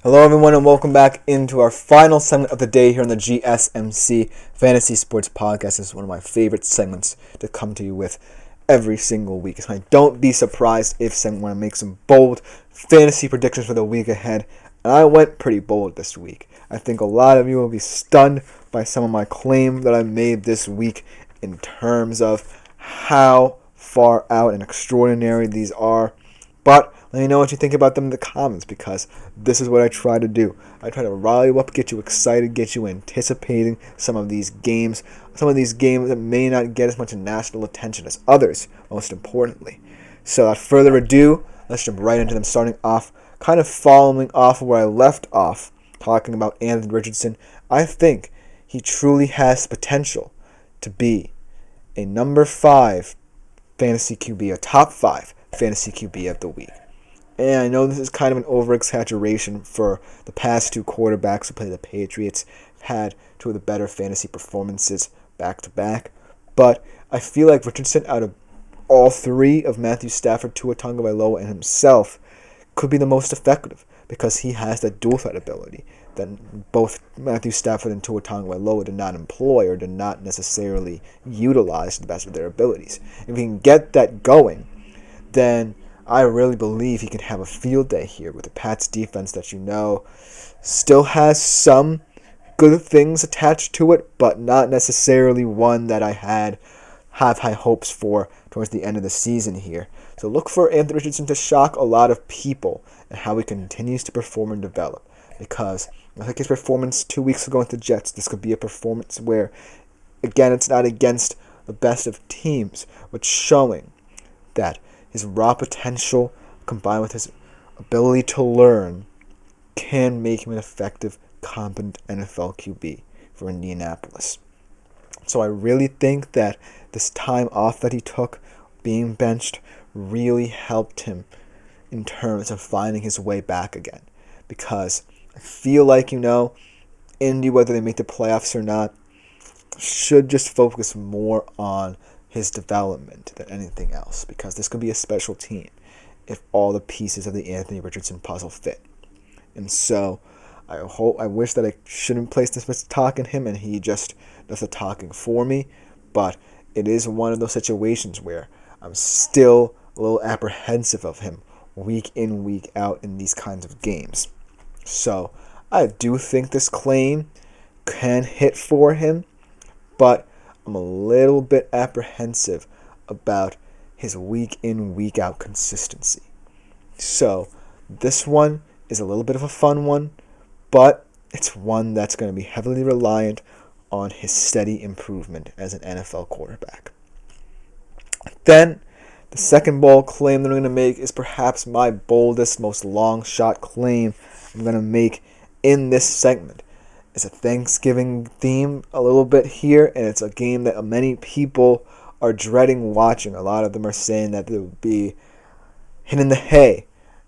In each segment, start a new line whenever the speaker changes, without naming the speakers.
Hello, everyone, and welcome back into our final segment of the day here on the GSMC Fantasy Sports Podcast. This is one of my favorite segments to come to you with every single week. So don't be surprised if someone want to make some bold fantasy predictions for the week ahead. And I went pretty bold this week. I think a lot of you will be stunned by some of my claims that I made this week in terms of how far out and extraordinary these are. But let me know what you think about them in the comments, because this is what I try to do. I try to rile you up, get you excited, get you anticipating some of these games that may not get as much national attention as others, most importantly. So without further ado, let's jump right into them, starting off, kind of following off where I left off, talking about Anthony Richardson. I think he truly has potential to be a number 5 fantasy QB, a top 5 fantasy QB of the week. And I know this is kind of an over-exaggeration for the past two quarterbacks who play the Patriots. Had two of the better fantasy performances back-to-back. But I feel like Richardson, out of all three of Matthew Stafford, Tua Tagovailoa, and himself, could be the most effective because he has that dual threat ability that both Matthew Stafford and Tua Tagovailoa did not employ or did not necessarily utilize to the best of their abilities. If he can get that going, then I really believe he can have a field day here with the Pats defense that still has some good things attached to it, but not necessarily one that I have high hopes for towards the end of the season here. So look for Anthony Richardson to shock a lot of people and how he continues to perform and develop. Because I think his performance 2 weeks ago with the Jets, this could be a performance where, again, it's not against the best of teams, but showing that his raw potential combined with his ability to learn can make him an effective, competent NFL QB for Indianapolis. So I really think that this time off that he took, being benched, really helped him in terms of finding his way back again. Because I feel like, Indy, whether they make the playoffs or not, should just focus more on his development than anything else, because this could be a special team if all the pieces of the Anthony Richardson puzzle fit. And so I wish that I shouldn't place this much stock in him and he just does the talking for me, but it is one of those situations where I'm still a little apprehensive of him week in, week out in these kinds of games. So I do think this claim can hit for him, but I'm a little bit apprehensive about his week in, week out consistency. So this one is a little bit of a fun one, but it's one that's going to be heavily reliant on his steady improvement as an NFL quarterback. Then the second bold claim that I'm going to make is perhaps my boldest, most long shot claim I'm going to make in this segment. It's a Thanksgiving theme a little bit here, and it's a game that many people are dreading watching. A lot of them are saying that they will be hitting the hay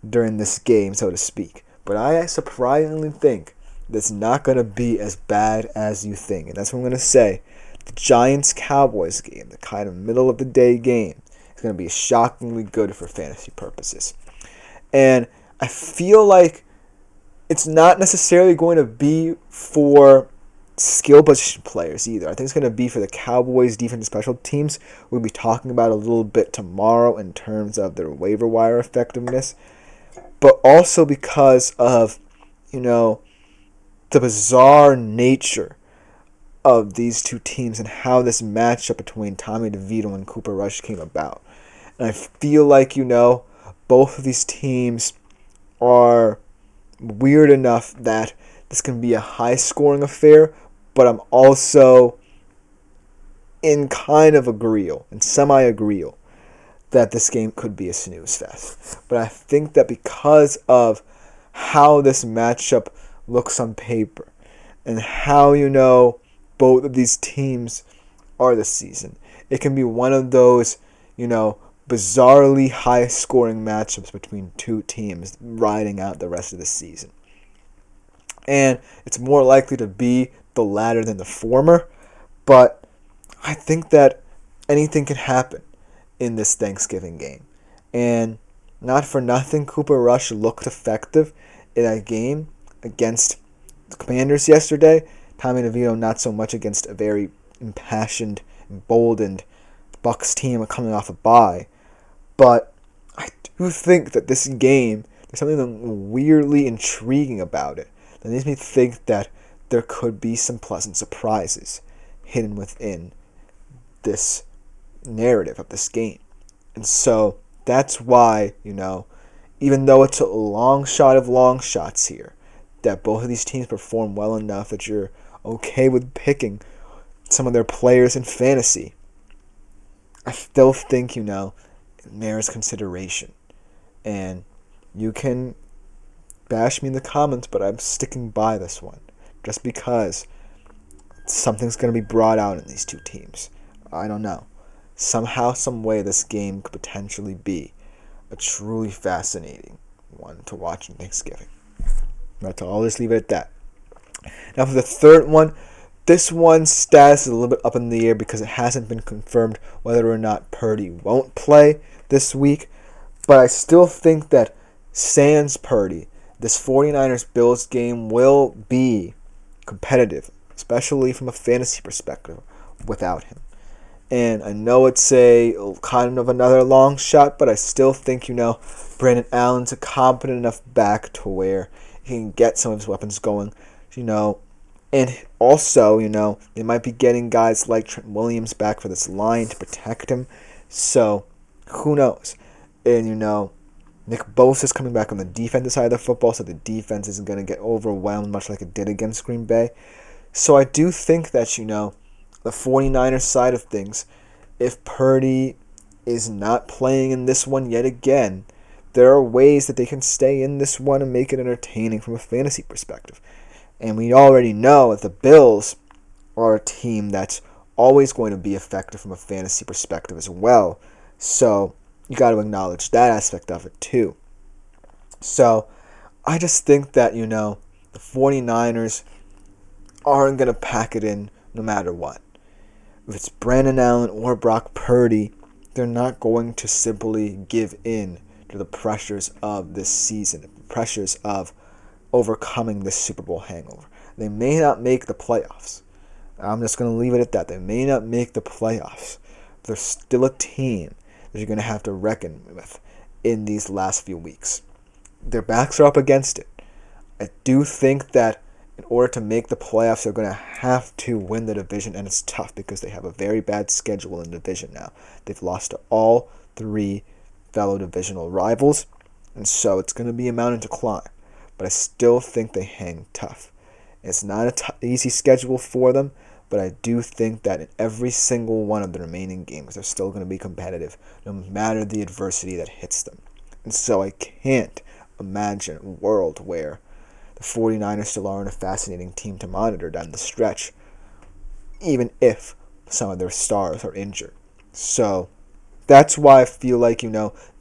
during this game, so to speak. But I surprisingly think that's not going to be as bad as you think. And that's what I'm going to say. The Giants-Cowboys game, the kind of middle-of-the-day game, is going to be shockingly good for fantasy purposes. And I feel like it's not necessarily going to be for skill position players either. I think it's going to be for the Cowboys' defense and special teams. We'll be talking about a little bit tomorrow in terms of their waiver wire effectiveness. But also because of, the bizarre nature of these two teams and how this matchup between Tommy DeVito and Cooper Rush came about. And I feel like, both of these teams are weird enough that this can be a high-scoring affair, but I'm also in kind of agreeal, and semi-agreeal, that this game could be a snooze fest. But I think that because of how this matchup looks on paper and how, both of these teams are this season, it can be one of those, bizarrely high-scoring matchups between two teams riding out the rest of the season. And it's more likely to be the latter than the former, but I think that anything can happen in this Thanksgiving game. And not for nothing, Cooper Rush looked effective in that game. against the Commanders yesterday. Tommy DeVito not so much against a very impassioned, emboldened Bucs team coming off a bye. But I do think that this game, there's something weirdly intriguing about it that makes me think that there could be some pleasant surprises hidden within this narrative of this game. And so that's why, even though it's a long shot of long shots here, that both of these teams perform well enough that you're okay with picking some of their players in fantasy, I still think, it merits consideration. And you can bash me in the comments, but I'm sticking by this one. Just because something's going to be brought out in these two teams. I don't know. Somehow, some way, this game could potentially be a truly fascinating one to watch on Thanksgiving. Right, I'll just leave it at that. Now for the third one, this one's status is a little bit up in the air because it hasn't been confirmed whether or not Purdy won't play this week. But I still think that sans Purdy, this 49ers-Bills game will be competitive, especially from a fantasy perspective, without him. And I know it's a kind of another long shot, but I still think, Brandon Allen's a competent enough back to where he can get some of his weapons going, And also, they might be getting guys like Trent Williams back for this line to protect him. So, who knows? And, Nick Bosa's coming back on the defensive side of the football, so the defense isn't going to get overwhelmed much like it did against Green Bay. So I do think that, the 49ers side of things, if Purdy is not playing in this one yet again, there are ways that they can stay in this one and make it entertaining from a fantasy perspective. And we already know that the Bills are a team that's always going to be effective from a fantasy perspective as well. So you got to acknowledge that aspect of it too. So I just think that, the 49ers aren't going to pack it in no matter what. If it's Brandon Allen or Brock Purdy, they're not going to simply give in to the pressures of this season, the pressures of overcoming this Super Bowl hangover. They may not make the playoffs. I'm just going to leave it at that. They may not make the playoffs. But they're still a team that you're going to have to reckon with in these last few weeks. Their backs are up against it. I do think that in order to make the playoffs, they're going to have to win the division, and it's tough because they have a very bad schedule in the division now. They've lost to all three fellow divisional rivals, and so it's going to be a mountain to climb. But I still think they hang tough. It's not an easy schedule for them, but I do think that in every single one of the remaining games, they're still going to be competitive, no matter the adversity that hits them. And so I can't imagine a world where the 49ers still aren't a fascinating team to monitor down the stretch, even if some of their stars are injured. So that's why I feel like,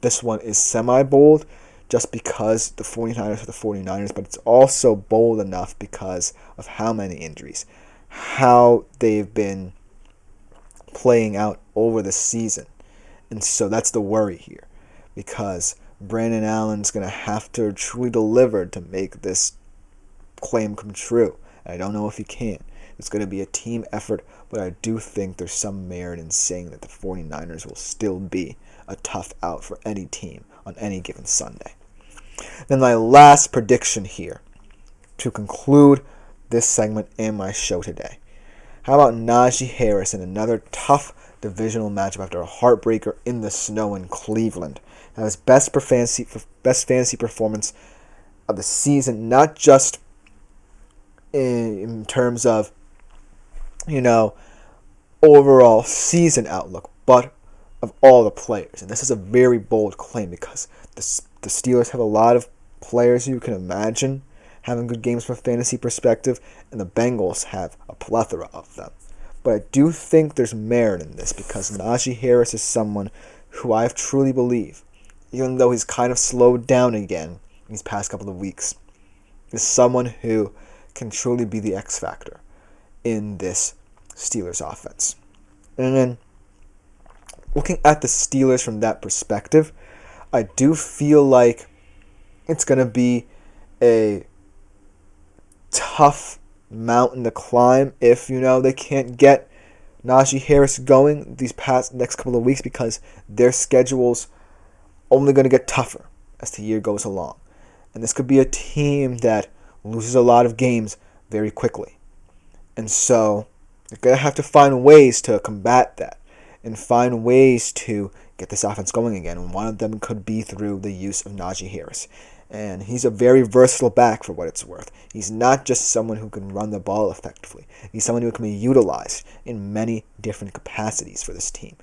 this one is semi-bold, just because the 49ers are the 49ers, but it's also bold enough because of how many injuries, how they've been playing out over the season. And so that's the worry here, because Brandon Allen's going to have to truly deliver to make this claim come true. And I don't know if he can. It's going to be a team effort, but I do think there's some merit in saying that the 49ers will still be a tough out for any team on any given Sunday. Then my last prediction here to conclude this segment and my show today. How about Najee Harris in another tough divisional matchup after a heartbreaker in the snow in Cleveland? Now his best fantasy performance of the season, not just in terms of, overall season outlook, but of all the players. And this is a very bold claim because the Steelers have a lot of players you can imagine having good games from a fantasy perspective, and the Bengals have a plethora of them. But I do think there's merit in this because Najee Harris is someone who I truly believe, even though he's kind of slowed down again in these past couple of weeks, is someone who can truly be the X factor in this Steelers offense. And then looking at the Steelers from that perspective, I do feel like it's going to be a tough mountain to climb if, they can't get Najee Harris going these past next couple of weeks, because their schedule's only going to get tougher as the year goes along. And this could be a team that loses a lot of games very quickly. And so they're going to have to find ways to combat that and find ways to get this offense going again. And one of them could be through the use of Najee Harris. And he's a very versatile back for what it's worth. He's not just someone who can run the ball effectively. He's someone who can be utilized in many different capacities for this team.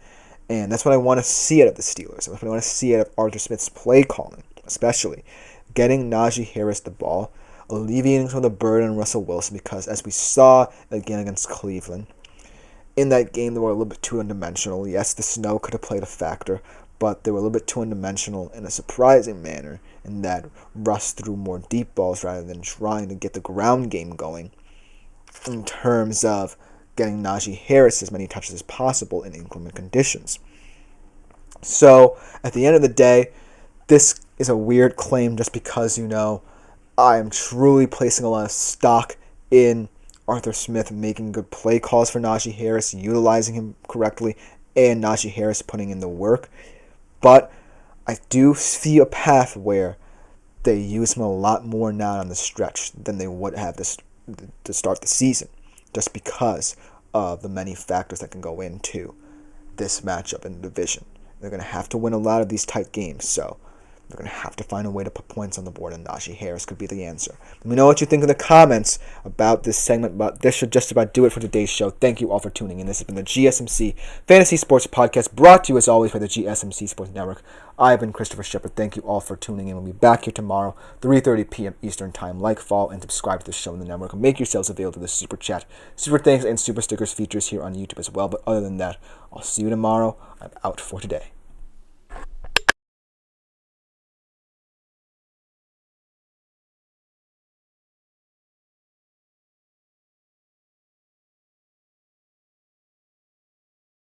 And that's what I want to see out of the Steelers. That's what I want to see out of Arthur Smith's play calling, especially getting Najee Harris the ball, alleviating some of the burden on Russell Wilson, because as we saw again against Cleveland, in that game they were a little bit too one-dimensional. Yes, the snow could have played a factor, but they were a little bit too one-dimensional in a surprising manner, in that Russ threw more deep balls rather than trying to get the ground game going in terms of getting Najee Harris as many touches as possible in inclement conditions. So, at the end of the day, this is a weird claim just because, I am truly placing a lot of stock in Arthur Smith making good play calls for Najee Harris, utilizing him correctly, and Najee Harris putting in the work. But I do see a path where they use him a lot more now on the stretch than they would have to start the season, just because of the many factors that can go into this matchup in the division. They're going to have to win a lot of these tight games, so they're going to have to find a way to put points on the board, and Najee Harris could be the answer. Let me know what you think in the comments about this segment, but this should just about do it for today's show. Thank you all for tuning in. This has been the GSMC Fantasy Sports Podcast, brought to you as always by the GSMC Sports Network. I've been Christopher Shepard. Thank you all for tuning in. We'll be back here tomorrow, 3:30 p.m. Eastern Time. Like, follow, and subscribe to the show in the network, and make yourselves available to the Super Chat, Super Thanks, and Super Stickers features here on YouTube as well. But other than that, I'll see you tomorrow. I'm out for today.